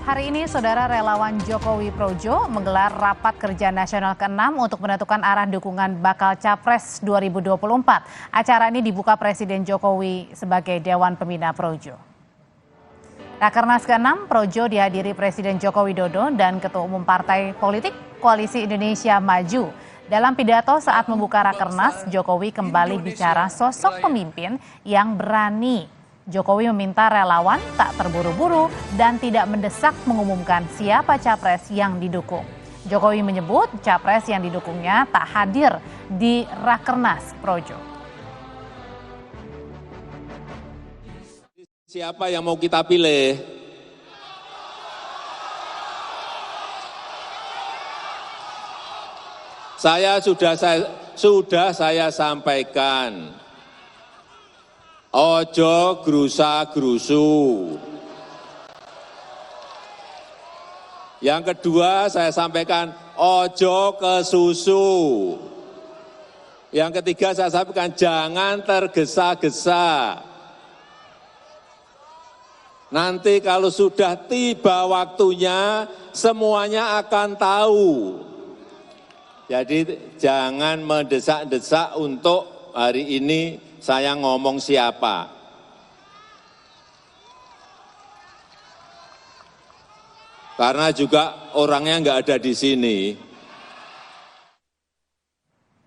Hari ini, Saudara, relawan Jokowi Projo menggelar rapat kerja nasional ke-6 untuk menentukan arah dukungan bakal Capres 2024. Acara ini dibuka Presiden Jokowi sebagai Dewan Pembina Projo. Rakernas ke-6 Projo dihadiri Presiden Joko Widodo dan Ketua Umum Partai Politik Koalisi Indonesia Maju. Dalam pidato saat membuka Rakernas, Jokowi kembali bicara sosok pemimpin yang berani. Jokowi meminta relawan tak terburu-buru dan tidak mendesak mengumumkan siapa capres yang didukung. Jokowi menyebut capres yang didukungnya tak hadir di Rakernas Projo. Siapa yang mau kita pilih? Sudah saya sampaikan. Ojo grusa-grusu. Yang kedua saya sampaikan ojo kesusu. Yang ketiga saya sampaikan jangan tergesa-gesa. Nanti kalau sudah tiba waktunya semuanya akan tahu. Jadi jangan mendesak-desak untuk hari ini saya ngomong siapa. Karena juga orangnya nggak ada di sini.